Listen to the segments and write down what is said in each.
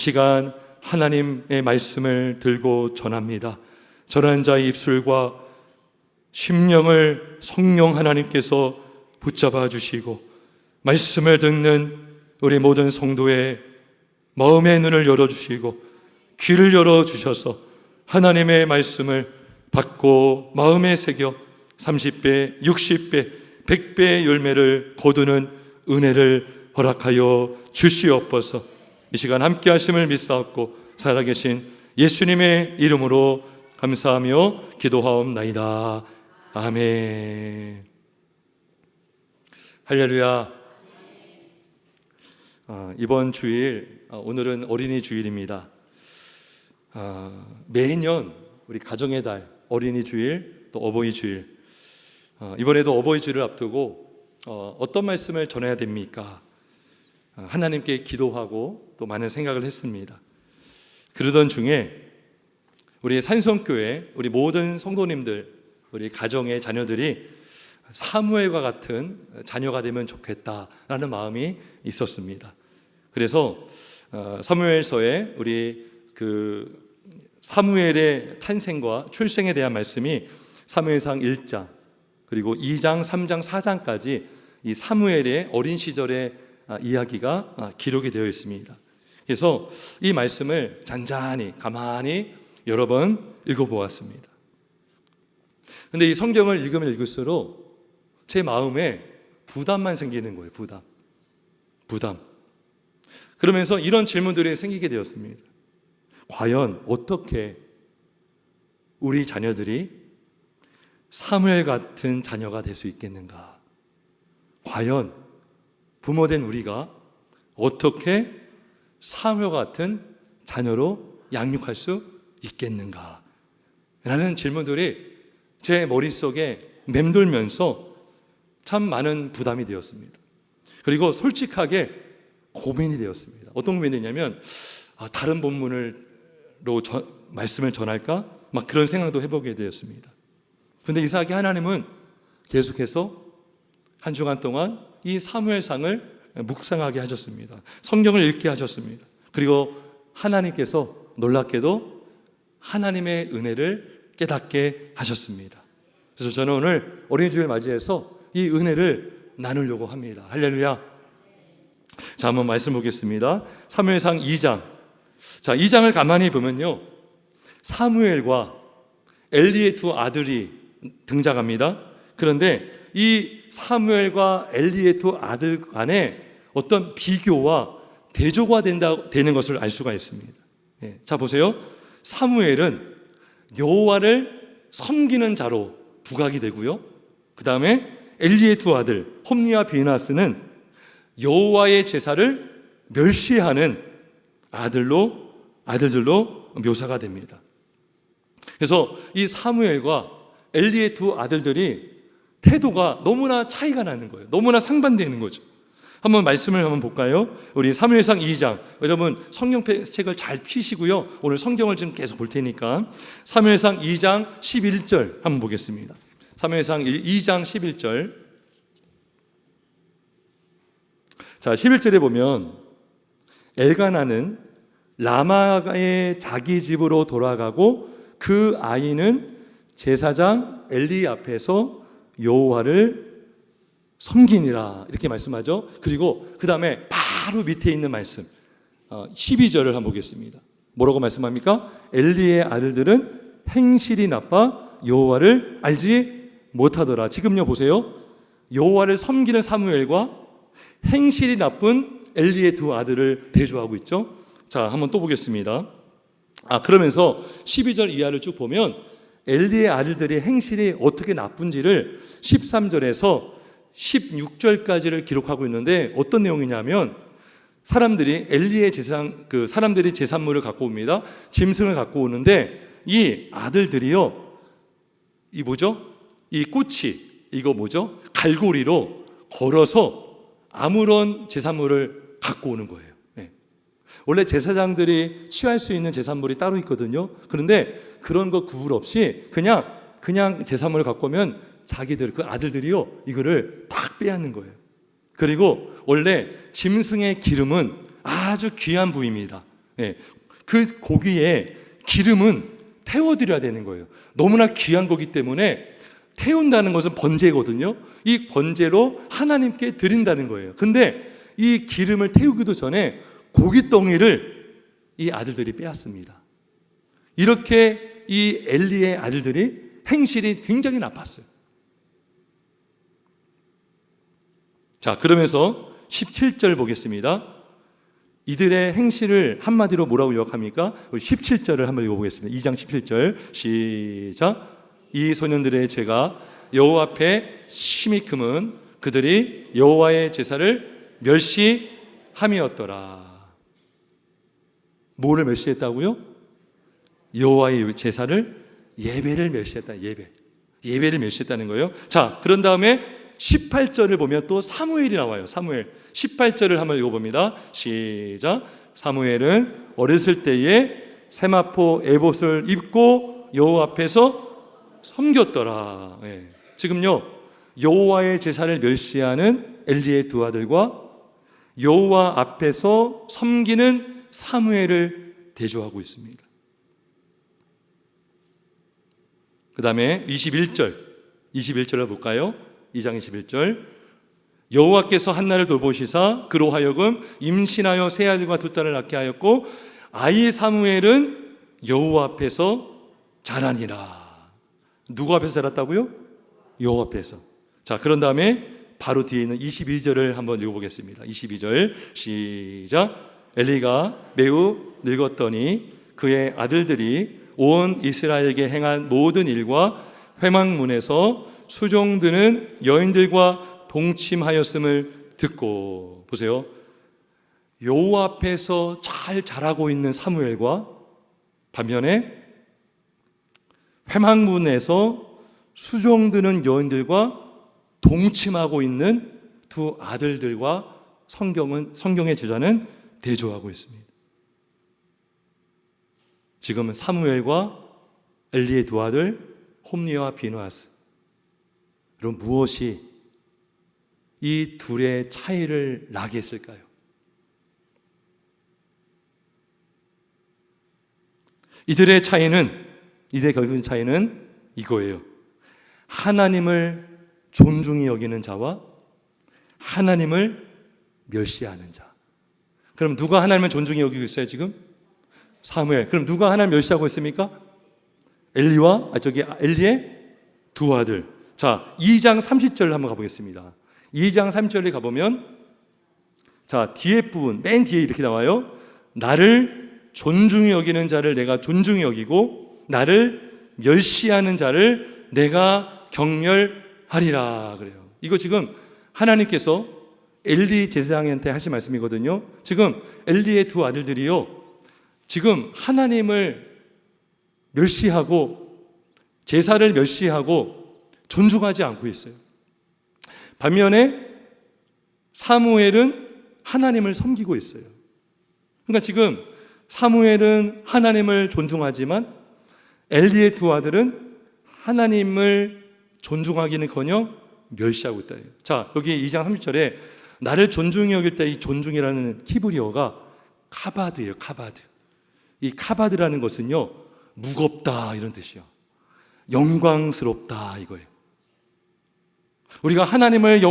시간 하나님의 말씀을 들고 전합니다. 전하는 자의 입술과 심령을 성령 하나님께서 붙잡아 주시고 말씀을 듣는 우리 모든 성도의 마음의 눈을 열어주시고 귀를 열어주셔서 하나님의 말씀을 받고 마음에 새겨 30배, 60배, 100배의 열매를 거두는 은혜를 허락하여 주시옵소서. 이 시간 함께 하심을 믿사옵고 살아계신 예수님의 이름으로 감사하며 기도하옵나이다. 아멘. 할렐루야. 이번 주일, 오늘은 어린이 주일입니다. 매년 우리 가정의 달, 어린이 주일, 또 어버이 주일, 이번에도 어버이 주일을 앞두고 어떤 말씀을 전해야 됩니까? 하나님께 기도하고 또 많은 생각을 했습니다. 그러던 중에 우리 산성교회, 우리 모든 성도님들, 우리 가정의 자녀들이 사무엘과 같은 자녀가 되면 좋겠다라는 마음이 있었습니다. 그래서 사무엘서에 우리 사무엘의 탄생과 출생에 대한 말씀이 사무엘상 1장 그리고 2장, 3장, 4장까지 이 사무엘의 어린 시절의 이야기가 기록이 되어 있습니다. 그래서 이 말씀을 잔잔히 가만히 여러 번 읽어보았습니다. 근데 이 성경을 읽으면 읽을수록 제 마음에 부담만 생기는 거예요. 부담. 그러면서 이런 질문들이 생기게 되었습니다. 과연 어떻게 우리 자녀들이 사무엘 같은 자녀가 될 수 있겠는가? 과연 부모된 우리가 어떻게 사무엘 같은 자녀로 양육할 수 있겠는가? 라는 질문들이 제 머릿속에 맴돌면서 참 많은 부담이 되었습니다. 그리고 솔직하게 고민이 되었습니다. 어떤 고민이냐면 다른 본문으로 말씀을 전할까? 막 그런 생각도 해보게 되었습니다. 그런데 이상하게 하나님은 계속해서 한 주간 동안 이 사무엘상을 묵상하게 하셨습니다. 성경을 읽게 하셨습니다. 그리고 하나님께서 놀랍게도 하나님의 은혜를 깨닫게 하셨습니다. 그래서 저는 오늘 어린이주일 맞이해서 이 은혜를 나누려고 합니다. 할렐루야. 자, 한번 말씀 보겠습니다. 사무엘상 2장. 자, 2장을 가만히 보면요, 사무엘과 엘리의 두 아들이 등장합니다. 그런데 이 사무엘과 엘리의 두 아들 간에 어떤 비교와 대조가 되는 것을 알 수가 있습니다. 자, 보세요. 사무엘은 여호와를 섬기는 자로 부각이 되고요, 그 다음에 엘리의 두 아들 홈리와 비느하스는 여호와의 제사를 멸시하는 아들들로 묘사가 됩니다. 그래서 이 사무엘과 엘리의 두 아들들이 태도가 너무나 차이가 나는 거예요. 너무나 상반되는 거죠. 한번 말씀을 한번 볼까요? 우리 사무엘상 2장, 여러분 성경책을 잘 피시고요, 오늘 성경을 좀 계속 볼 테니까 사무엘상 2장 11절 한번 보겠습니다. 사무엘상 2장 11절. 자, 11절에 보면 엘가나는 라마의 자기 집으로 돌아가고 그 아이는 제사장 엘리 앞에서 여호와를 섬기니라, 이렇게 말씀하죠. 그리고 그 다음에 바로 밑에 있는 말씀 12절을 한번 보겠습니다. 뭐라고 말씀합니까? 엘리의 아들들은 행실이 나빠 여호와를 알지 못하더라. 지금요, 보세요. 여호와를 섬기는 사무엘과 행실이 나쁜 엘리의 두 아들을 대조하고 있죠. 자, 한번 또 보겠습니다. 그러면서 12절 이하를 쭉 보면 엘리의 아들들의 행실이 어떻게 나쁜지를 13절에서 16절까지를 기록하고 있는데, 어떤 내용이냐면 사람들이 엘리의 사람들이 제산물을 갖고 옵니다. 짐승을 갖고 오는데 이 아들들이요, 이 꽃이 갈고리로 걸어서 아무런 제산물을 갖고 오는 거예요. 원래 제사장들이 취할 수 있는 제산물이 따로 있거든요. 그런데 그런 거 구분 없이 그냥 제산물을 갖고 오면 자기들, 그 아들들이요, 이거를 탁 빼앗는 거예요. 그리고 원래 짐승의 기름은 아주 귀한 부위입니다. 예, 그 고기에 기름은 태워드려야 되는 거예요. 너무나 귀한 거기 때문에 태운다는 것은 번제거든요. 이 번제로 하나님께 드린다는 거예요. 근데 이 기름을 태우기도 전에 고깃덩이를 이 아들들이 빼앗습니다. 이렇게 이 엘리의 아들들이 행실이 굉장히 나빴어요. 자, 그러면서 17절 보겠습니다. 이들의 행실을 한마디로 뭐라고 요약합니까? 우리 17절을 한번 읽어보겠습니다. 2장 17절 시작. 이 소년들의 죄가 여호와 앞에 심히 크면 그들이 여호와의 제사를 멸시함이었더라. 뭐를 멸시했다고요? 여호와의 제사를, 예배를 멸시했다. 예배를 멸시했다는 거예요. 자, 그런 다음에 18절을 보면 또 사무엘이 나와요. 사무엘 18절을 한번 읽어봅니다. 시작. 사무엘은 어렸을 때에 세마포 에봇을 입고 여호와 앞에서 섬겼더라. 예. 지금요, 여호와의 제사를 멸시하는 엘리의 두 아들과 여호와 앞에서 섬기는 사무엘을 대조하고 있습니다. 그 다음에 21절을 볼까요? 2장 21절. 여호와께서 한나를 돌보시사 그로 하여금 임신하여 세 아들과 두 딸을 낳게 하였고 아이 사무엘은 여호와 앞에서 자라니라. 누구 앞에서 자랐다고요? 여호와 앞에서. 자, 그런 다음에 바로 뒤에 있는 22절을 한번 읽어보겠습니다. 22절 시작. 엘리가 매우 늙었더니 그의 아들들이 온 이스라엘에게 행한 모든 일과 회막문에서 수종드는 여인들과 동침하였음을 듣고, 보세요, 여호와 앞에서 잘 자라고 있는 사무엘과 반면에 회막문에서 수종드는 여인들과 동침하고 있는 두 아들들과 성경의 주자는 대조하고 있습니다. 지금은 사무엘과 엘리의 두 아들 홈리와 비느하스. 그럼 무엇이 이 둘의 차이를 나게 했을까요? 이들의 결국은 차이는 이거예요. 하나님을 존중히 여기는 자와 하나님을 멸시하는 자. 그럼 누가 하나님을 존중히 여기고 있어요 지금? 사무엘. 그럼 누가 하나님을 멸시하고 있습니까? 엘리의 두 아들. 자, 2장 30절을 한번 가보겠습니다. 2장 30절에 가보면, 자, 뒤에 부분, 맨 뒤에 이렇게 나와요. 나를 존중히 여기는 자를 내가 존중히 여기고 나를 멸시하는 자를 내가 경멸하리라 그래요. 이거 지금 하나님께서 엘리 제사장한테 하신 말씀이거든요. 지금 엘리의 두 아들들이요, 지금 하나님을 멸시하고 제사를 멸시하고 존중하지 않고 있어요. 반면에 사무엘은 하나님을 섬기고 있어요. 그러니까 지금 사무엘은 하나님을 존중하지만 엘리의 두 아들은 하나님을 존중하기는커녕 멸시하고 있다. 자, 여기 2장 30절에 나를 존중히 여길 때 이 존중이라는 히브리어가 카바드예요. 카바드. 이 카바드라는 것은요, 무겁다 이런 뜻이요. 영광스럽다 이거예요. 우리가 하나님을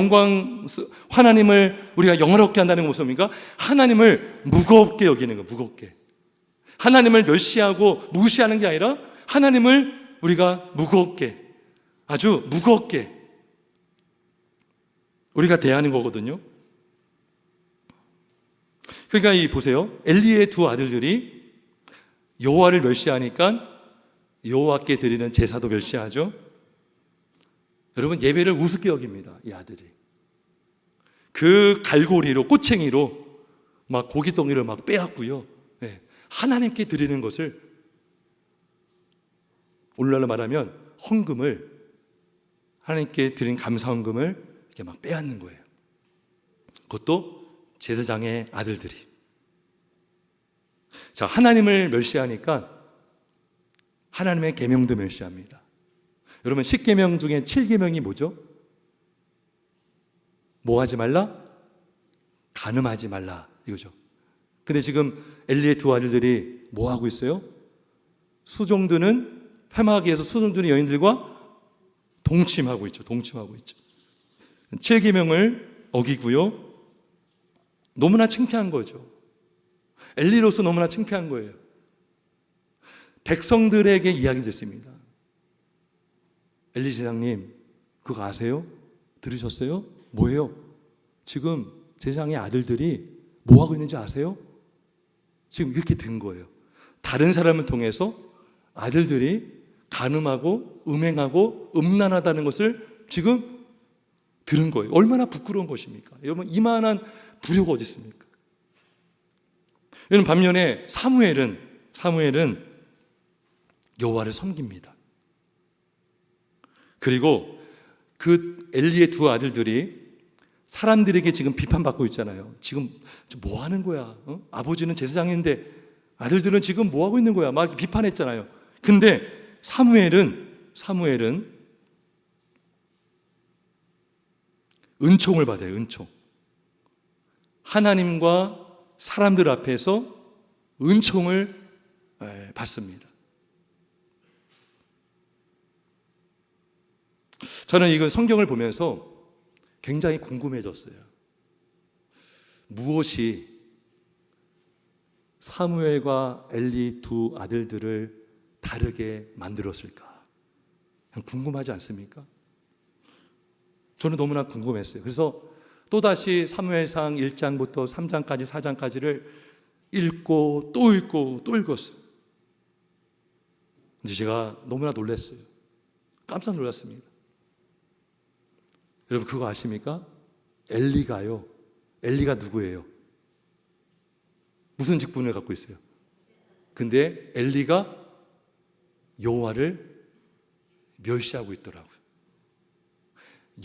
우리가 영화롭게 한다는 건 무엇입니까? 하나님을 무겁게 여기는 거, 무겁게. 하나님을 멸시하고 무시하는 게 아니라 하나님을 우리가 무겁게, 아주 무겁게 우리가 대하는 거거든요. 그러니까 보세요. 엘리의 두 아들들이 여호와를 멸시하니까 여호와께 드리는 제사도 멸시하죠. 여러분, 예배를 우습게 여깁니다. 이 아들이 그 갈고리로, 꼬챙이로 막 고깃덩이를 막 빼앗고요. 네. 하나님께 드리는 것을, 오늘날로 말하면 헌금을, 하나님께 드린 감사 헌금을 이렇게 막 빼앗는 거예요. 그것도 제사장의 아들들이. 자, 하나님을 멸시하니까 하나님의 계명도 멸시합니다. 여러분, 10계명 중에 7계명이 뭐죠? 뭐 하지 말라? 간음하지 말라 이거죠. 근데 지금 엘리의 두 아들들이 뭐 하고 있어요? 수종드는 회막에서 수종드는 여인들과 동침하고 있죠. 동침하고 있죠. 7계명을 어기고요. 너무나 창피한 거죠. 엘리로서 너무나 창피한 거예요. 백성들에게 이야기 됐습니다. 엘리 제사장님, 그거 아세요? 들으셨어요? 뭐예요? 지금 제사장의 아들들이 뭐 하고 있는지 아세요? 지금 이렇게 된 거예요. 다른 사람을 통해서 아들들이 간음하고 음행하고 음란하다는 것을 지금 들은 거예요. 얼마나 부끄러운 것입니까? 여러분, 이만한 불효가 어디 있습니까? 여러분, 반면에 사무엘은 여호와를 섬깁니다. 그리고 그 엘리의 두 아들들이 사람들에게 지금 비판받고 있잖아요. 지금 뭐 하는 거야? 아버지는 제사장인데 아들들은 지금 뭐 하고 있는 거야? 막 비판했잖아요. 근데 사무엘은 은총을 받아요. 은총. 하나님과 사람들 앞에서 은총을 받습니다. 저는 이거 성경을 보면서 굉장히 궁금해졌어요. 무엇이 사무엘과 엘리 두 아들들을 다르게 만들었을까? 궁금하지 않습니까? 저는 너무나 궁금했어요. 그래서 또다시 사무엘상 1장부터 3장까지 4장까지를 읽고 또 읽고 또 읽었어요. 근데 제가 너무나 놀랐어요. 깜짝 놀랐습니다. 여러분, 그거 아십니까? 엘리가 누구예요? 무슨 직분을 갖고 있어요? 근데 엘리가 여호와를 멸시하고 있더라고요.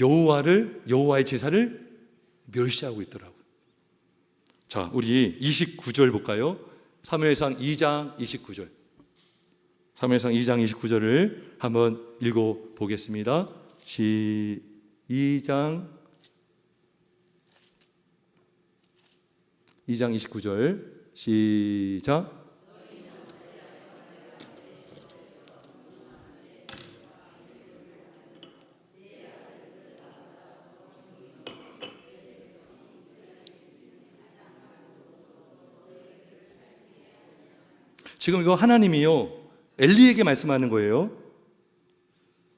여호와의 제사를 멸시하고 있더라고요. 자, 우리 29절 볼까요? 사무엘상 2장 29절. 사무엘상 2장 29절을 한번 읽어 보겠습니다. 2장 29절 시작. 지금 이거 하나님이요, 엘리에게 말씀하는 거예요.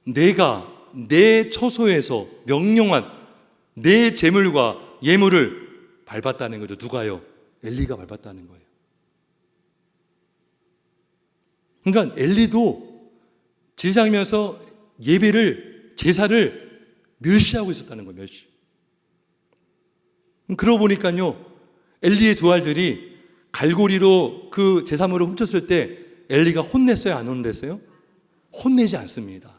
내가 내 처소에서 명령한 내 제물과 예물을 밟았다는 거죠. 누가요? 엘리가 밟았다는 거예요. 그러니까 엘리도 제사장이면서 제사를 멸시하고 있었다는 거예요. 멸시. 그러고 보니까요, 엘리의 두 알들이 갈고리로 그 제사물을 훔쳤을 때 엘리가 혼냈어요? 안 혼냈어요? 혼내지 않습니다.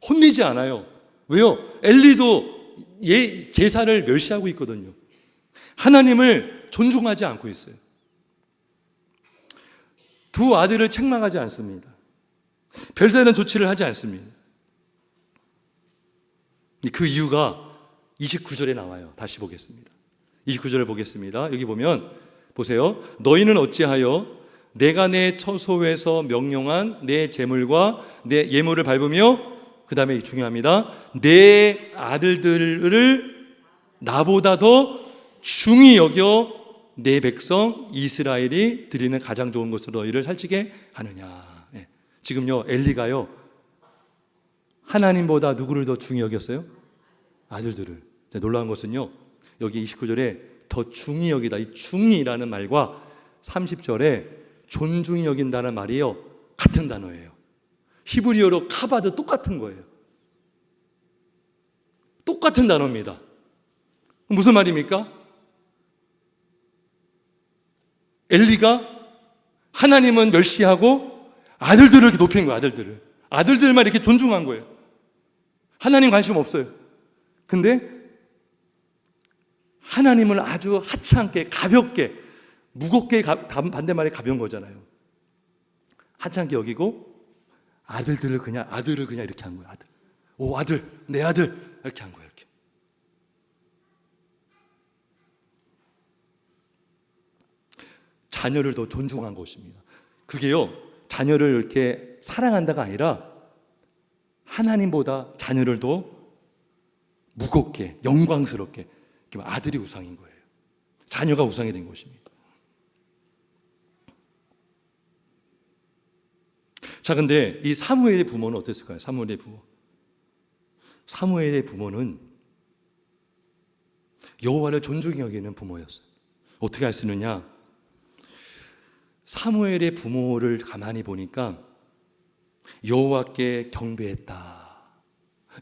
혼내지 않아요. 왜요? 엘리도 제사를 멸시하고 있거든요. 하나님을 존중하지 않고 있어요. 두 아들을 책망하지 않습니다. 별다른 조치를 하지 않습니다. 그 이유가 29절에 나와요. 다시 보겠습니다. 29절을 보겠습니다. 여기 보면 보세요. 너희는 어찌하여 내가 내 처소에서 명령한 내 제물과 내 예물을 밟으며, 그 다음에 중요합니다, 내 아들들을 나보다 더 중히 여겨 내 백성 이스라엘이 드리는 가장 좋은 것으로 너희를 살찌게 하느냐. 지금요, 엘리가요, 하나님보다 누구를 더 중히 여겼어요? 아들들을. 놀라운 것은요, 여기 29절에 더 중히 여기다, 이 중히라는 말과 30절에 존중히 여긴다는 말이요, 같은 단어예요. 히브리어로 카바드 똑같은 거예요. 똑같은 단어입니다. 무슨 말입니까? 엘리가 하나님은 멸시하고 아들들을 이렇게 높인 거예요. 아들들만 이렇게 존중한 거예요. 하나님 관심 없어요. 근데 하나님을 아주 하찮게, 가볍게, 무겁게, 반대말에 가벼운 거잖아요. 하찮게 여기고 아들을 그냥 이렇게 한 거예요. 아들, 내 아들, 이렇게 한 거예요. 이렇게. 자녀를 더 존중한 것입니다. 그게요, 자녀를 이렇게 사랑한다가 아니라 하나님보다 자녀를 더 무겁게, 영광스럽게, 아들이 우상인 거예요. 자녀가 우상이 된 것입니다. 자, 근데 이 사무엘의 부모는 어땠을까요? 사무엘의 부모. 사무엘의 부모는 여호와를 존중히 여기는 부모였어요. 어떻게 알 수 있느냐? 사무엘의 부모를 가만히 보니까 여호와께 경배했다.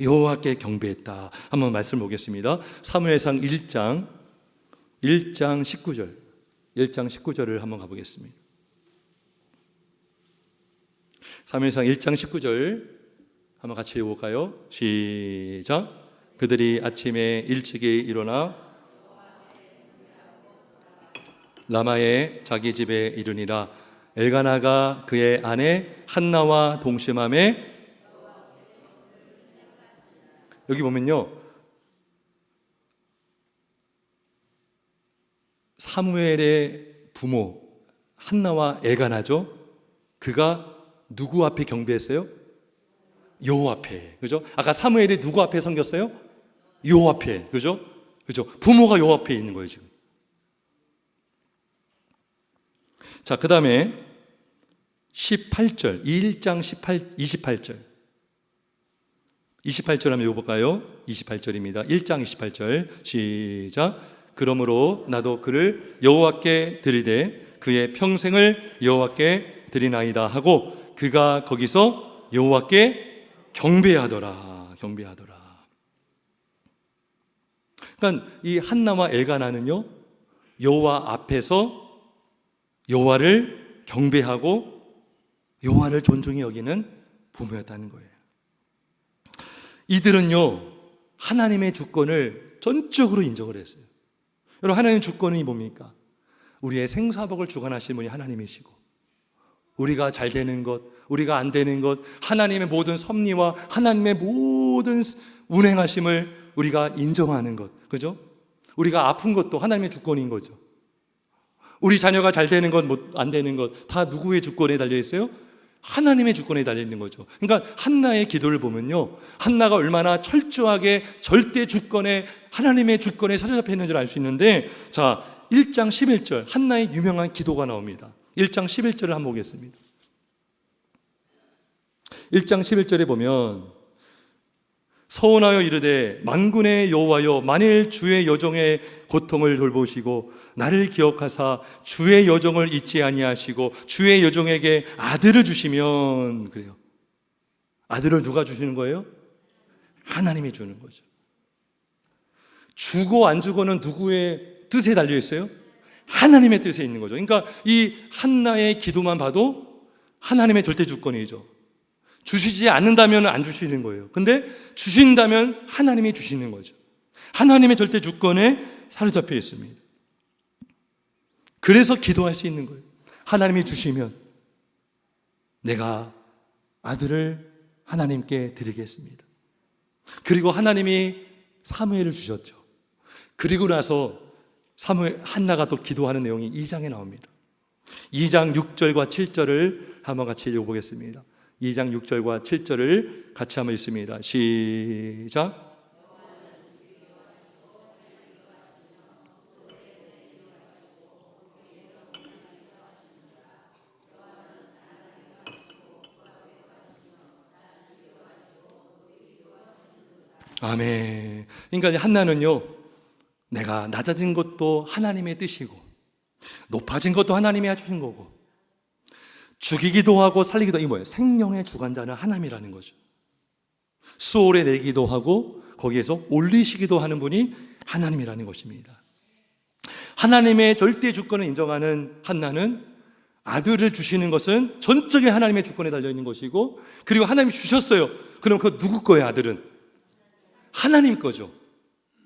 여호와께 경배했다. 한번 말씀 보겠습니다. 사무엘상 1장 19절. 1장 19절을 한번 가보겠습니다. 사무엘상 1장 19절 한번 같이 읽어볼까요? 시작. 그들이 아침에 일찍이 일어나 라마의 자기 집에 이르니라. 엘가나가 그의 아내 한나와 동침함에, 여기 보면요, 사무엘의 부모 한나와 엘가나죠. 그가 누구 앞에 경배했어요? 여호와 앞에. 그죠? 아까 사무엘이 누구 앞에 섬겼어요? 여호와 앞에. 그죠? 그죠? 부모가 여호와 앞에 있는 거예요, 지금. 자, 그 다음에 18절, 1장 28절. 28절 한번 읽어볼까요? 28절입니다. 1장 28절. 시작. 그러므로 나도 그를 여호와께 드리되 그의 평생을 여호와께 드리나이다 하고 그가 거기서 여호와께 경배하더라. 경배하더라. 그러니까 이 한나와 엘가나는요, 여호와 앞에서 여호와를 경배하고 여호와를 존중히 여기는 부모였다는 거예요. 이들은요, 하나님의 주권을 전적으로 인정을 했어요. 여러분, 하나님의 주권이 뭡니까? 우리의 생사복을 주관하시는 분이 하나님이시고, 우리가 잘 되는 것, 우리가 안 되는 것, 하나님의 모든 섭리와 하나님의 모든 운행하심을 우리가 인정하는 것, 그죠? 우리가 아픈 것도 하나님의 주권인 거죠. 우리 자녀가 잘 되는 것, 안 되는 것, 다 누구의 주권에 달려 있어요? 하나님의 주권에 달려 있는 거죠. 그러니까 한나의 기도를 보면요, 한나가 얼마나 철저하게 절대 주권에, 하나님의 주권에 사로잡혀 있는지를 알 수 있는데, 자, 1장 11절 한나의 유명한 기도가 나옵니다. 1장 11절을 한번 보겠습니다. 1장 11절에 보면 서원하여 이르되 만군의 여호와여, 만일 주의 여종의 고통을 돌보시고 나를 기억하사 주의 여종을 잊지 아니하시고 주의 여종에게 아들을 주시면, 그래요. 아들을 누가 주시는 거예요? 하나님이 주는 거죠. 주고 안 주고는 누구의 뜻에 달려 있어요? 하나님의 뜻에 있는 거죠. 그러니까 이 한나의 기도만 봐도 하나님의 절대 주권이죠. 주시지 않는다면 안 주시는 거예요. 근데 주신다면 하나님이 주시는 거죠. 하나님의 절대 주권에 사로잡혀 있습니다. 그래서 기도할 수 있는 거예요. 하나님이 주시면 내가 아들을 하나님께 드리겠습니다. 그리고 하나님이 사무엘을 주셨죠. 그리고 나서 한나가 또 기도하는 내용이 2장에 나옵니다. 2장 6절과 7절을 한번 같이 읽어보겠습니다. 2장 6절과 7절을 같이 한번 읽습니다. 시작. 아멘. 그러니까 한나는요, 내가 낮아진 것도 하나님의 뜻이고 높아진 것도 하나님이 해주신 거고, 죽이기도 하고 살리기도, 이 뭐예요? 생명의 주관자는 하나님이라는 거죠. 수월에 내기도 하고 거기에서 올리시기도 하는 분이 하나님이라는 것입니다. 하나님의 절대 주권을 인정하는 한나는 아들을 주시는 것은 전적인 하나님의 주권에 달려있는 것이고, 그리고 하나님이 주셨어요. 그럼 그거 누구 거예요? 아들은 하나님 거죠.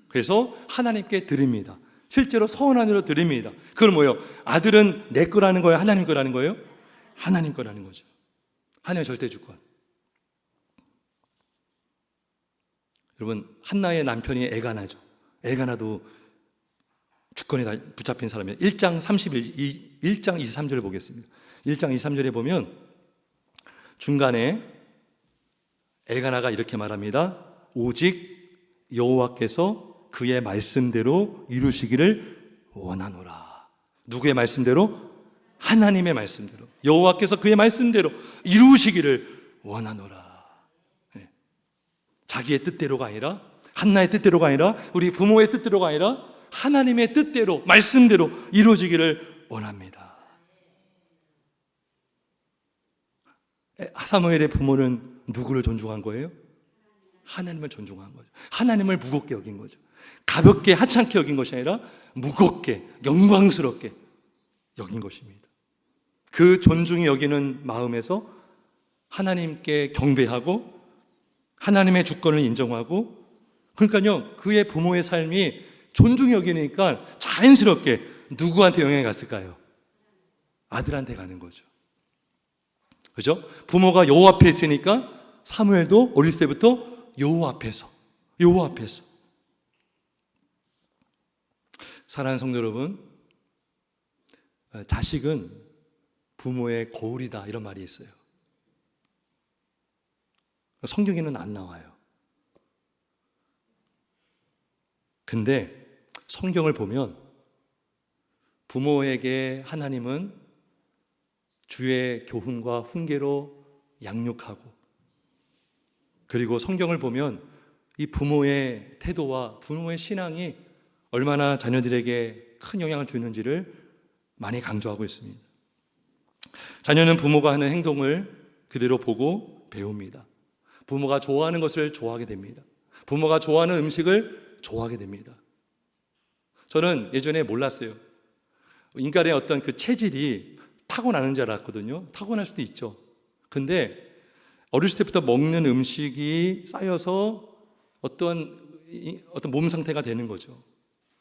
그래서 하나님께 드립니다. 실제로 서원하느라 드립니다. 그건 뭐예요? 아들은 내 거라는 거예요? 하나님 거라는 거예요? 하나님 거라는 거죠. 하나님의 절대 주권. 여러분, 한나의 남편이 엘가나죠. 엘가나도 주권에 붙잡힌 사람이에요. 1장 23절을 보겠습니다. 1장 23절에 보면 중간에 엘가나가 이렇게 말합니다. 오직 여호와께서 그의 말씀대로 이루시기를 원하노라. 누구의 말씀대로? 하나님의 말씀대로. 여호와께서 그의 말씀대로 이루시기를 원하노라. 네. 자기의 뜻대로가 아니라, 한나의 뜻대로가 아니라, 우리 부모의 뜻대로가 아니라 하나님의 뜻대로, 말씀대로 이루어지기를 원합니다. 사무엘의 부모는 누구를 존중한 거예요? 하나님을 존중한 거죠. 하나님을 무겁게 여긴 거죠. 가볍게 하찮게 여긴 것이 아니라 무겁게 영광스럽게 여긴 것입니다. 그 존중히 여기는 마음에서 하나님께 경배하고 하나님의 주권을 인정하고, 그러니까요, 그의 부모의 삶이 존중히 여기니까 자연스럽게 누구한테 영향이 갔을까요? 아들한테 가는 거죠. 그죠? 부모가 여호와 앞에 있으니까 사무엘도 어릴 때부터 여호와 앞에서. 사랑하는 성도 여러분, 자식은 부모의 거울이다, 이런 말이 있어요. 성경에는 안 나와요. 근데 성경을 보면 부모에게 하나님은 주의 교훈과 훈계로 양육하고, 그리고 성경을 보면 이 부모의 태도와 부모의 신앙이 얼마나 자녀들에게 큰 영향을 주는지를 많이 강조하고 있습니다. 자녀는 부모가 하는 행동을 그대로 보고 배웁니다. 부모가 좋아하는 것을 좋아하게 됩니다. 부모가 좋아하는 음식을 좋아하게 됩니다. 저는 예전에 몰랐어요. 인간의 어떤 그 체질이 타고나는 줄 알았거든요. 타고날 수도 있죠. 근데 어렸을 때부터 먹는 음식이 쌓여서 어떤 몸 상태가 되는 거죠.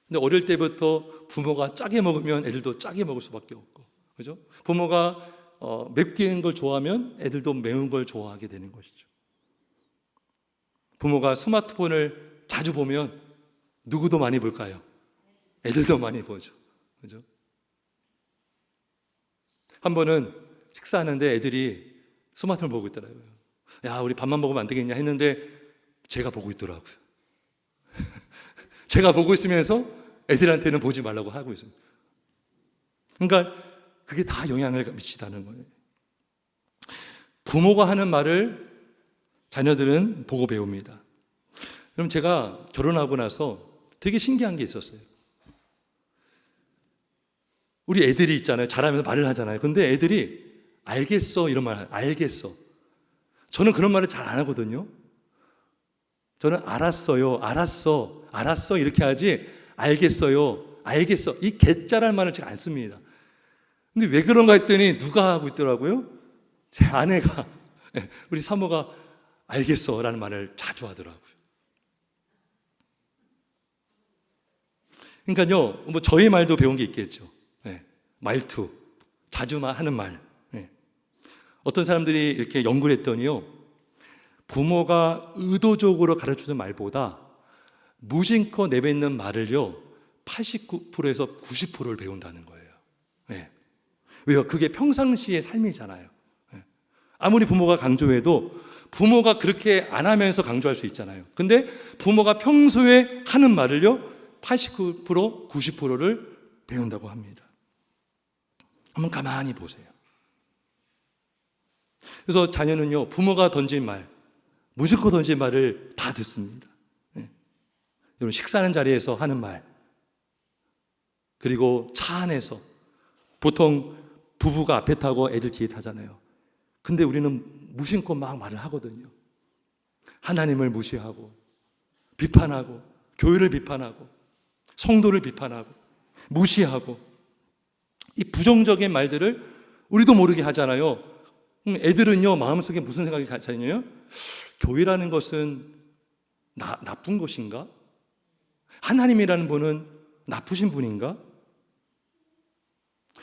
근데 어릴 때부터 부모가 짜게 먹으면 애들도 짜게 먹을 수밖에 없고, 그죠? 부모가 맵게 걸 좋아하면 애들도 매운 걸 좋아하게 되는 것이죠. 부모가 스마트폰을 자주 보면 누구도 많이 볼까요? 애들도 많이 보죠. 그죠? 한 번은 식사하는데 애들이 스마트폰을 보고 있더라고요. 야, 우리 밥만 먹으면 안 되겠냐 했는데 제가 보고 있더라고요. 제가 보고 있으면서 애들한테는 보지 말라고 하고 있습니다. 그러니까 그게 다 영향을 미치다는 거예요. 부모가 하는 말을 자녀들은 보고 배웁니다. 그럼 제가 결혼하고 나서 되게 신기한 게 있었어요. 우리 애들이 있잖아요. 자라면서 말을 하잖아요. 근데 애들이 알겠어, 이런 말, 알겠어. 저는 그런 말을 잘 안 하거든요. 저는 알았어요, 알았어 이렇게 하지, 알겠어요, 알겠어, 이 개짜라는 말을 제가 안 씁니다. 근데 왜 그런가 했더니 누가 하고 있더라고요? 제 아내가, 우리 사모가 알겠어 라는 말을 자주 하더라고요. 그러니까요, 뭐 저희 말도 배운 게 있겠죠. 말투, 자주 하는 말. 어떤 사람들이 이렇게 연구를 했더니요, 부모가 의도적으로 가르치는 말보다 무심코 내뱉는 말을요 89%에서 90%를 배운다는 거예요. 왜요? 그게 평상시의 삶이잖아요. 아무리 부모가 강조해도 부모가 그렇게 안 하면서 강조할 수 있잖아요. 근데 부모가 평소에 하는 말을요 89%, 90%를 배운다고 합니다. 한번 가만히 보세요. 그래서 자녀는요, 부모가 던진 말, 무심코 던진 말을 다 듣습니다. 여러분, 식사하는 자리에서 하는 말, 그리고 차 안에서, 보통 부부가 앞에 타고 애들 뒤에 타잖아요. 근데 우리는 무심코 막 말을 하거든요. 하나님을 무시하고, 비판하고, 교회를 비판하고, 성도를 비판하고, 무시하고, 이 부정적인 말들을 우리도 모르게 하잖아요. 애들은요, 마음속에 무슨 생각이 차이냐요? 교회라는 것은 나쁜 것인가? 하나님이라는 분은 나쁘신 분인가?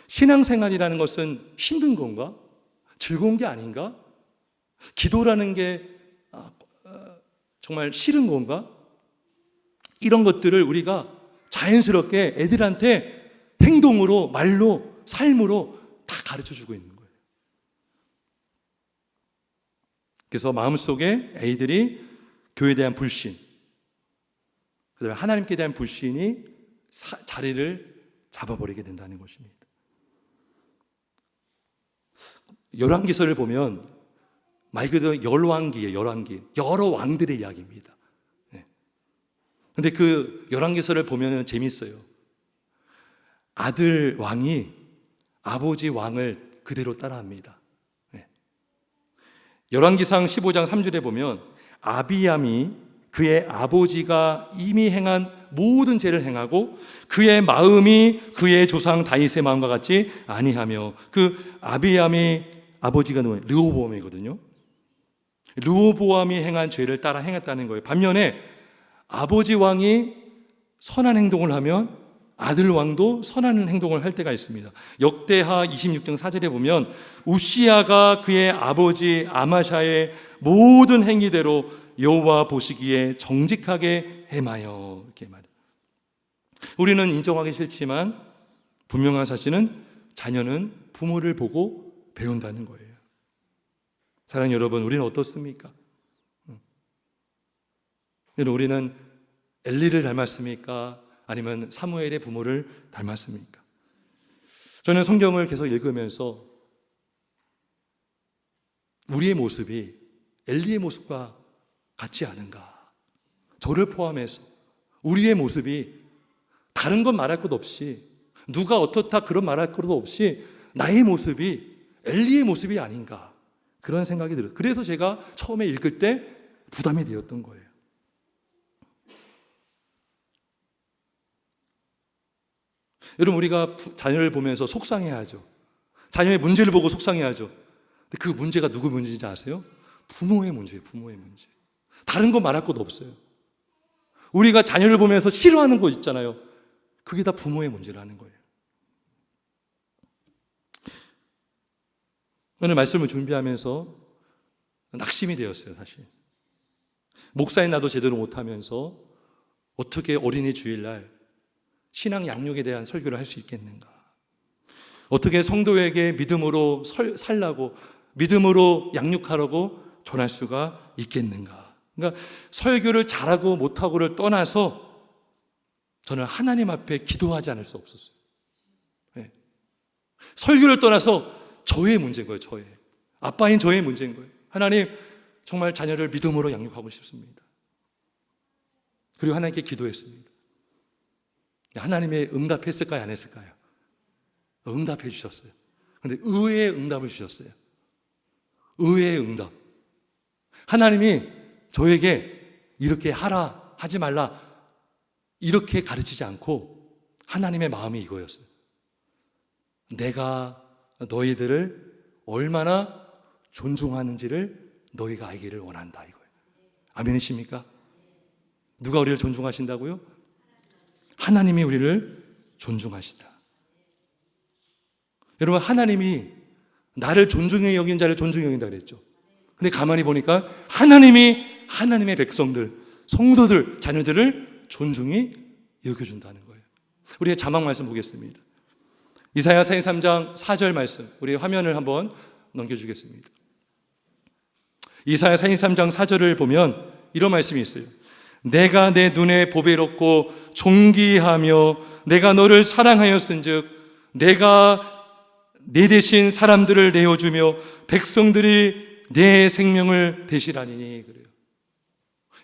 신앙생활이라는 것은 힘든 건가? 즐거운 게 아닌가? 기도라는 게 정말 싫은 건가? 이런 것들을 우리가 자연스럽게 애들한테 행동으로, 말로, 삶으로 다 가르쳐주고 있는 거예요. 그래서 마음속에 애들이 교회에 대한 불신, 그다음에 하나님께 대한 불신이 자리를 잡아버리게 된다는 것입니다. 열왕기서를 보면 말 그대로 열왕기예요. 열왕기. 여러 왕들의 이야기입니다. 근데 그 열왕기서를 보면 재밌어요. 아들 왕이 아버지 왕을 그대로 따라합니다. 열왕기상 15장 3절에 보면 아비암이 그의 아버지가 이미 행한 모든 죄를 행하고 그의 마음이 그의 조상 다윗의 마음과 같이 아니하며, 그 아비암의 아버지가 누구예요? 르호보암이거든요. 르호보암이 행한 죄를 따라 행했다는 거예요. 반면에 아버지 왕이 선한 행동을 하면 아들 왕도 선한 행동을 할 때가 있습니다. 역대하 26장 4절에 보면 우시야가 그의 아버지 아마샤의 모든 행위대로 여호와 보시기에 정직하게 행하여, 이렇게 말해요. 우리는 인정하기 싫지만 분명한 사실은 자녀는 부모를 보고 배운다는 거예요. 사랑하는 여러분, 우리는 어떻습니까? 우리는 엘리를 닮았습니까? 아니면 사무엘의 부모를 닮았습니까? 저는 성경을 계속 읽으면서 우리의 모습이 엘리의 모습과 같지 않은가? 저를 포함해서 우리의 모습이 다른 건 말할 것 없이, 누가 어떻다 그런 말할 것도 없이 나의 모습이 엘리의 모습이 아닌가, 그런 생각이 들어요. 그래서 제가 처음에 읽을 때 부담이 되었던 거예요. 여러분, 우리가 자녀를 보면서 속상해하죠. 자녀의 문제를 보고 속상해하죠. 근데 그 문제가 누구 문제인지 아세요? 부모의 문제예요. 부모의 문제. 다른 거 말할 것도 없어요. 우리가 자녀를 보면서 싫어하는 거 있잖아요. 그게 다 부모의 문제라는 거예요. 오늘 말씀을 준비하면서 낙심이 되었어요, 사실. 목사인 나도 제대로 못하면서 어떻게 어린이 주일날 신앙 양육에 대한 설교를 할 수 있겠는가? 어떻게 성도에게 믿음으로 살라고, 믿음으로 양육하라고 전할 수가 있겠는가? 그러니까 설교를 잘하고 못하고를 떠나서 저는 하나님 앞에 기도하지 않을 수 없었어요. 네. 설교를 떠나서 저의 문제인 거예요. 저의 아빠인 저의 문제인 거예요. 하나님, 정말 자녀를 믿음으로 양육하고 싶습니다. 그리고 하나님께 기도했습니다. 하나님의 응답했을까요? 안 했을까요? 응답해 주셨어요. 그런데 의외의 응답을 주셨어요. 의외의 응답. 하나님이 저에게 이렇게 하라, 하지 말라, 이렇게 가르치지 않고 하나님의 마음이 이거였어요. 내가 너희들을 얼마나 존중하는지를 너희가 알기를 원한다, 이거예요. 아멘이십니까? 누가 우리를 존중하신다고요? 하나님이 우리를 존중하시다. 여러분, 하나님이 나를 존중해 여긴 자를 존중해 여긴다 그랬죠. 근데 가만히 보니까 하나님이 하나님의 백성들, 성도들, 자녀들을 존중히 여겨준다는 거예요. 우리의 자막 말씀 보겠습니다. 이사야 43장 4절 말씀, 우리 화면을 한번 넘겨주겠습니다. 이사야 43장 4절을 보면 이런 말씀이 있어요. 내가 내 눈에 보배롭고 존귀하며 내가 너를 사랑하였은즉 내가 내 대신 사람들을 내어주며 백성들이 내 생명을 대신하니니, 그래요.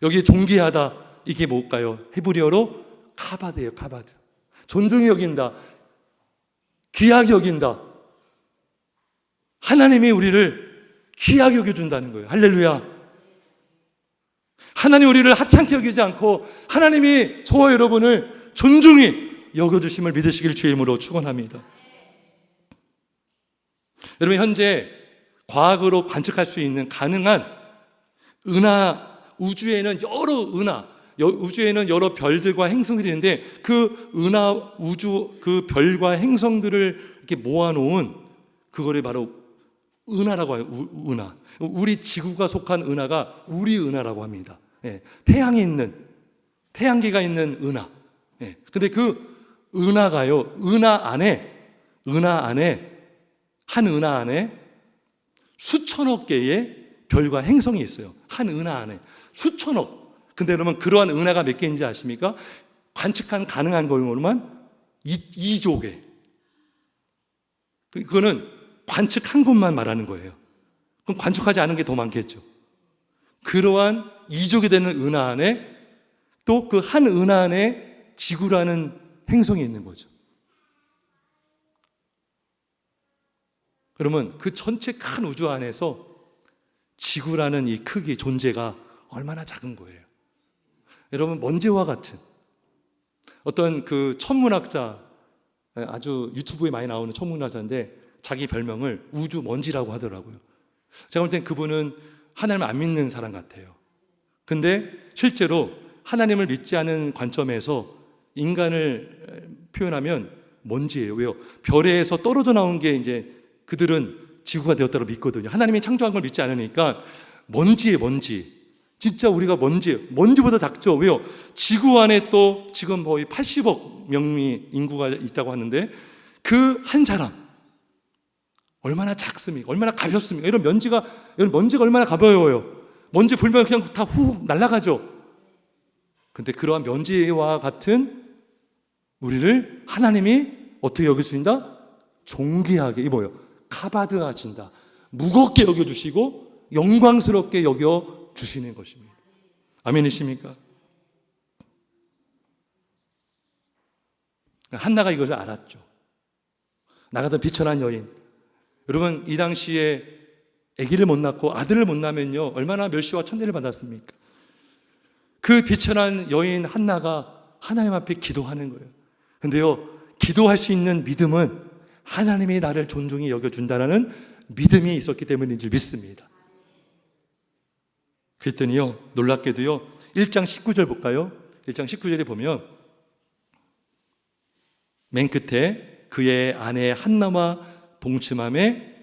여기 존귀하다, 이게 뭘까요? 히브리어로 카바드예요. 카바드. 존중히 여긴다, 귀하게 여긴다. 하나님이 우리를 귀하게 여겨준다는 거예요. 할렐루야. 하나님 우리를 하찮게 여기지 않고 하나님이 저와 여러분을 존중히 여겨주심을 믿으시길 주의 이름으로 축원합니다. 여러분, 현재 과학으로 관측할 수 있는 가능한 은하, 우주에는 우주에는 여러 별들과 행성들이 있는데 그 은하, 우주, 그 별과 행성들을 이렇게 모아놓은 그거를 바로 은하라고 해요. 은하. 우리 지구가 속한 은하가 우리 은하라고 합니다. 예, 태양에 있는, 태양계가 있는 은하, 예. 근데 그 은하가요, 은하 안에, 한 은하 안에 수천억 개의 별과 행성이 있어요. 한 은하 안에. 수천억. 근데 여러분, 그러한 은하가 몇 개인지 아십니까? 관측한 가능한 걸로만 2조 개. 그거는 관측한 것만 말하는 거예요. 그럼 관측하지 않은 게 더 많겠죠. 그러한 2조 개 되는 은하 안에 또 그 한 은하 안에 지구라는 행성이 있는 거죠. 그러면 그 전체 큰 우주 안에서 지구라는 이 크기, 존재가 얼마나 작은 거예요. 여러분, 먼지와 같은 어떤 그 천문학자, 아주 유튜브에 많이 나오는 천문학자인데 자기 별명을 우주 먼지라고 하더라고요. 제가 볼 땐 그분은 하나님을 안 믿는 사람 같아요. 근데 실제로 하나님을 믿지 않은 관점에서 인간을 표현하면 먼지예요. 왜요? 별에서 떨어져 나온 게 이제 그들은 지구가 되었다고 믿거든요. 하나님이 창조한 걸 믿지 않으니까 먼지예요, 먼지. 진짜 우리가 먼지예요. 먼지보다 작죠. 왜요? 지구 안에 또 지금 거의 80억 명의 인구가 있다고 하는데 그 한 사람 얼마나 작습니까? 얼마나 가볍습니까? 이런 먼지가 얼마나 가벼워요. 먼지 불면 그냥 다 훅 날아가죠. 근데 그러한 먼지와 같은 우리를 하나님이 어떻게 여기신다? 존귀하게, 이 뭐예요? 카바드하신다. 무겁게 여겨주시고 영광스럽게 여겨주시는 것입니다. 아멘이십니까? 한나가 이것을 알았죠. 나가던 비천한 여인. 여러분, 이 당시에 아기를 못 낳고 아들을 못 낳으면요 얼마나 멸시와 천대를 받았습니까? 그 비천한 여인 한나가 하나님 앞에 기도하는 거예요. 근데요, 기도할 수 있는 믿음은 하나님이 나를 존중히 여겨준다는 믿음이 있었기 때문인 줄 믿습니다. 그랬더니요, 놀랍게도요, 1장 19절 볼까요? 1장 19절에 보면 맨 끝에 그의 아내 한나와 동침함에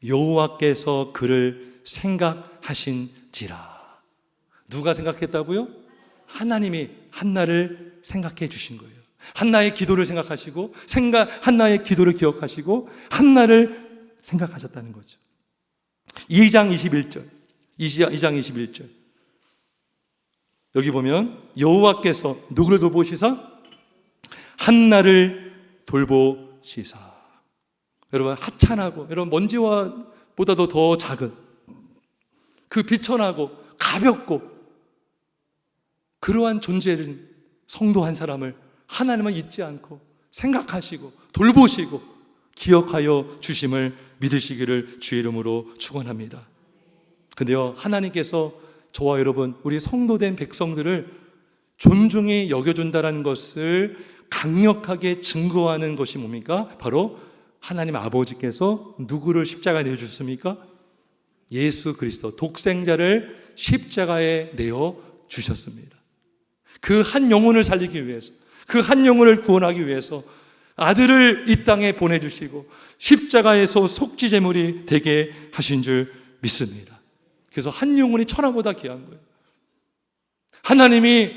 여호와께서 그를 생각하신지라. 누가 생각했다고요? 하나님이 한나를 생각해 주신 거예요. 한나의 기도를 생각하시고 한나의 기도를 기억하시고 한나를 생각하셨다는 거죠. 2장 21절 여기 보면 여호와께서 누구를 돌보시사? 한나를 돌보시사. 여러분, 하찮하고 여러분 먼지와 보다도 더 작은 그 비천하고 가볍고 그러한 존재는 성도 한 사람을 하나님은 잊지 않고 생각하시고 돌보시고 기억하여 주심을 믿으시기를 주의 이름으로 축원합니다. 근데요, 하나님께서 저와 여러분, 우리 성도된 백성들을 존중히 여겨준다는 것을 강력하게 증거하는 것이 뭡니까? 바로 하나님 아버지께서 누구를 십자가에 내어주셨습니까? 예수 그리스도 독생자를 십자가에 내어 주셨습니다. 그 한 영혼을 살리기 위해서, 그 한 영혼을 구원하기 위해서 아들을 이 땅에 보내주시고 십자가에서 속죄제물이 되게 하신 줄 믿습니다. 그래서 한 영혼이 천하보다 귀한 거예요. 하나님이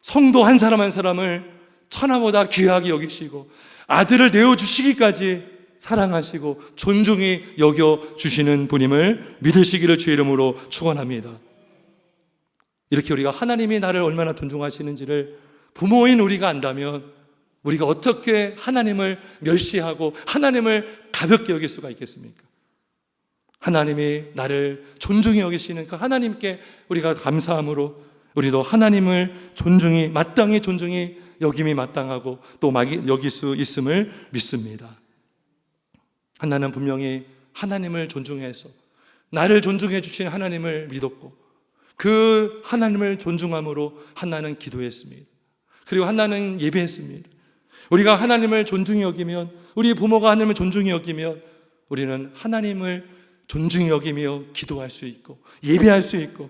성도 한 사람 한 사람을 천하보다 귀하게 여기시고 아들을 내어주시기까지 사랑하시고 존중히 여겨주시는 분임을 믿으시기를 주의 이름으로 축원합니다. 이렇게 우리가 하나님이 나를 얼마나 존중하시는지를 부모인 우리가 안다면 우리가 어떻게 하나님을 멸시하고 하나님을 가볍게 여길 수가 있겠습니까? 하나님이 나를 존중히 여기시는 그 하나님께 우리가 감사함으로 우리도 하나님을 존중히, 마땅히 존중히 여김이 마땅하고 또 여길 수 있음을 믿습니다. 한나는 분명히 하나님을 존중해서 나를 존중해 주신 하나님을 믿었고 그 하나님을 존중함으로 한나는 기도했습니다. 그리고 한나는 예배했습니다. 우리가 하나님을 존중히 여기면, 우리 부모가 하나님을 존중히 여기면 우리는 하나님을 존중히 여기며 기도할 수 있고 예배할 수 있고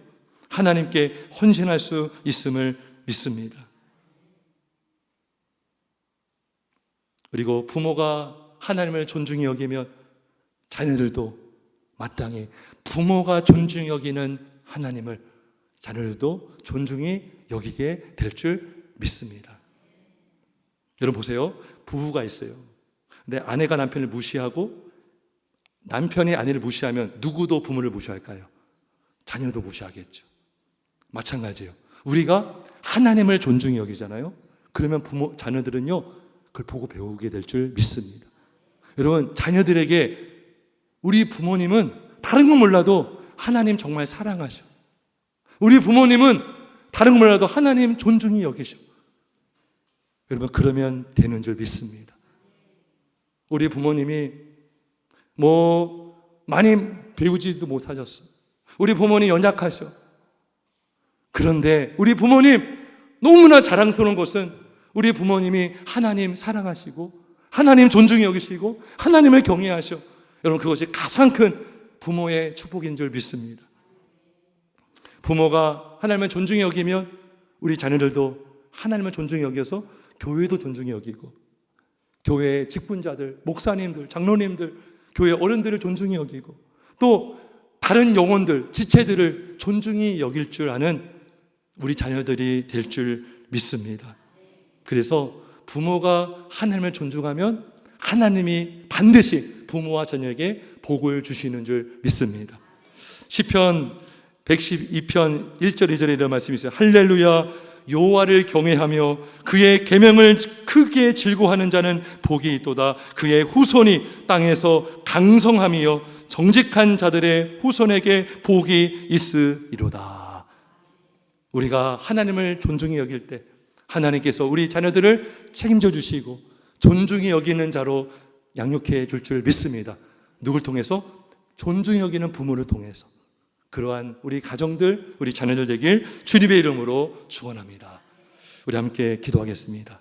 하나님께 헌신할 수 있음을 믿습니다. 그리고 부모가 하나님을 존중히 여기면 자녀들도 마땅히 부모가 존중히 여기는 하나님을 자녀들도 존중히 여기게 될 줄 믿습니다. 여러분 보세요. 부부가 있어요. 근데 아내가 남편을 무시하고 남편이 아내를 무시하면 누구도 부모를 무시할까요? 자녀도 무시하겠죠. 마찬가지예요. 우리가 하나님을 존중히 여기잖아요. 그러면 자녀들은요, 그걸 보고 배우게 될 줄 믿습니다. 여러분, 자녀들에게 우리 부모님은 다른 건 몰라도 하나님 정말 사랑하셔. 우리 부모님은 다른 건 몰라도 하나님 존중히 여기셔. 여러분, 그러면 되는 줄 믿습니다. 우리 부모님이 많이 배우지도 못하셨어. 우리 부모님 연약하셔. 그런데 우리 부모님 너무나 자랑스러운 것은 우리 부모님이 하나님 사랑하시고 하나님 존중히 여기시고 하나님을 경외하셔. 여러분, 그것이 가장 큰 부모의 축복인 줄 믿습니다. 부모가 하나님을 존중히 여기면 우리 자녀들도 하나님을 존중히 여겨서 교회도 존중히 여기고 교회의 직분자들, 목사님들, 장로님들, 교회 어른들을 존중히 여기고 또 다른 영혼들, 지체들을 존중히 여길 줄 아는 우리 자녀들이 될 줄 믿습니다. 그래서 부모가 하나님을 존중하면 하나님이 반드시 부모와 자녀에게 복을 주시는 줄 믿습니다. 시편 112편 1절 2절에 이런 말씀이 있어요. 할렐루야, 여호와를 경외하며 그의 계명을 크게 즐거워하는 자는 복이 있도다. 그의 후손이 땅에서 강성하며 정직한 자들의 후손에게 복이 있으리로다. 우리가 하나님을 존중히 여길 때 하나님께서 우리 자녀들을 책임져 주시고 존중히 여기는 자로 양육해 줄 줄 믿습니다. 누굴 통해서? 존중히 여기는 부모를 통해서. 그러한 우리 가정들, 우리 자녀들 되길 주님의 이름으로 축원합니다. 우리 함께 기도하겠습니다.